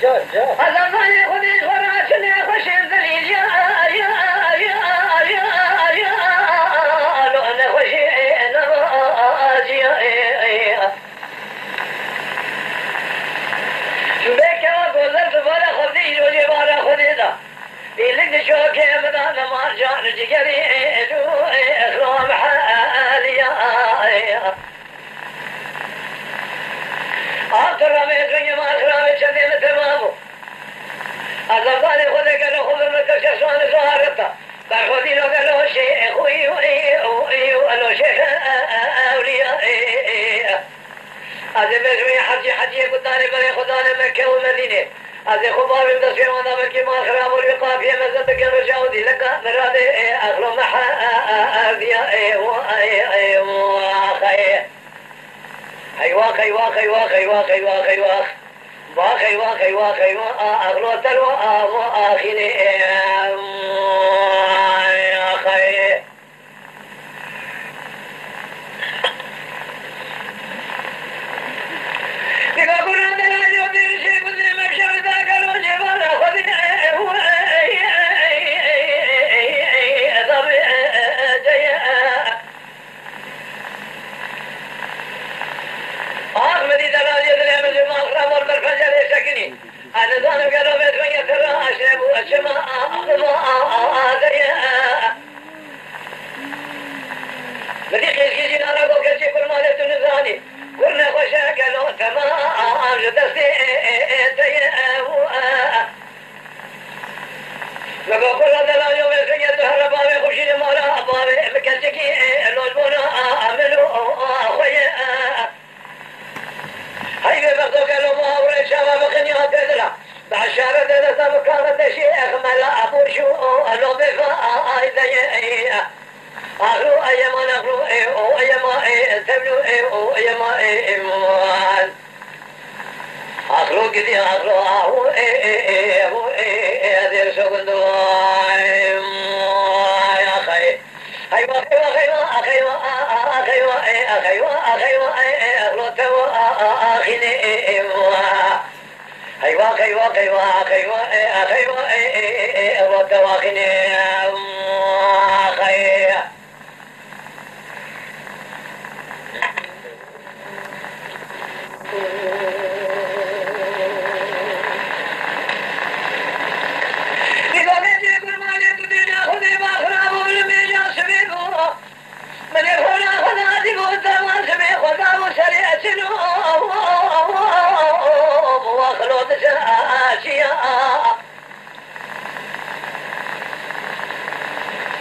زمانی خودش وراتنه خوشین دلیل یا لونه خوشین نوازی بکه و گذر دوباره خودی ایروژی باره خودی دا بیلک شوکه مدان مار جان جگری دو اخرام حالیا آفتر رامه سنگی مار خرامه چندین تمامو از افضال خود گلو خود مکش سوان زهارتا بر خودی رو گلو شیخ ولو شیخ اولیاء از بزمی حجی قدانی بری خدان مکه و مدینه از خباب دستیر وانا مکی ما خراب و الوقافیه مزد بکن و جاودی لکا مراد اخلو محادیا واخي أغلو تلو آخيني أخي لقابنا دلنا جودي رشي بذي مبشر ذاك الوجبان خذي ضبي جيا أحمدي دلال يدري من المخرم والبرفجر يسكني أنا ظالم قالوا بيت من يترى أشرب وأشمع بدي خيزي نارا قو كشي كل مالة نزاني كلنا خوشا قالوا تمام جدستي لقو كل دلال يوم يسكن بهربا بخشين مارا أبابي مكشكي لوجبونا أملو أخويا هاي بيبقوا قالوا ما هو الشباب خنيا تدرى بعشرة دلتا مكانة شيخ ملا أبو شو ألو بفا إذا أخلو أيما نخلو أو أيما تبلو أو أيما مان أخلو كذي أخلو أو أدير سكندو يا خي أيوة أخلو تو أخيني أيوة أخلو تو أخيني أخي من يفعل خذاتي والدمان سبي خذام سريعة وخلوط ساشيا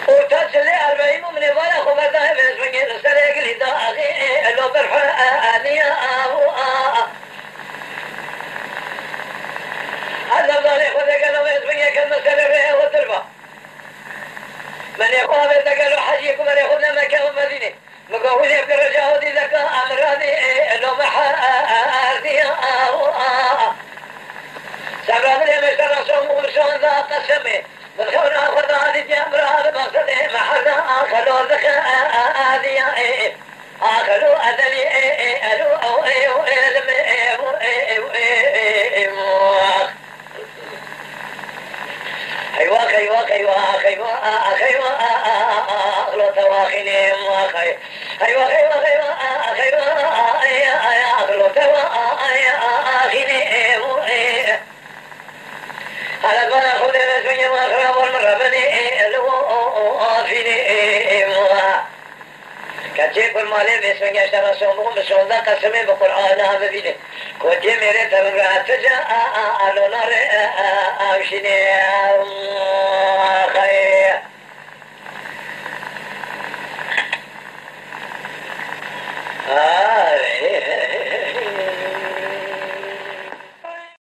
وتصلي 40 من يفعل خبرتها باسمك السريق الهداغي اللو برحانيا هذا ظالي خذك اللو باسمك كالمسر والتربة من يقوم بذكر حجيك من يقوم مكة ومدينة مقاول يبقى رجاء دي ذكاء أمراني لو محاذي سبرا من يمشتر صوم ومشون ذا قسمي من خونا أخذ هذه جمرة بمقصده محرنا آخلوا ذكاء ذي آخلوا أذلي ألو أو أخلو تواخيني أخي أخلو تواخيني على بنا خذ اسمي وأخرب والمربني لو آفيني كتيب المالي باسمي اشترى صومهم بسوندا قسمي بقرآن ببيني كوتي ميري تبرات جاء ألو نار أوشيني خير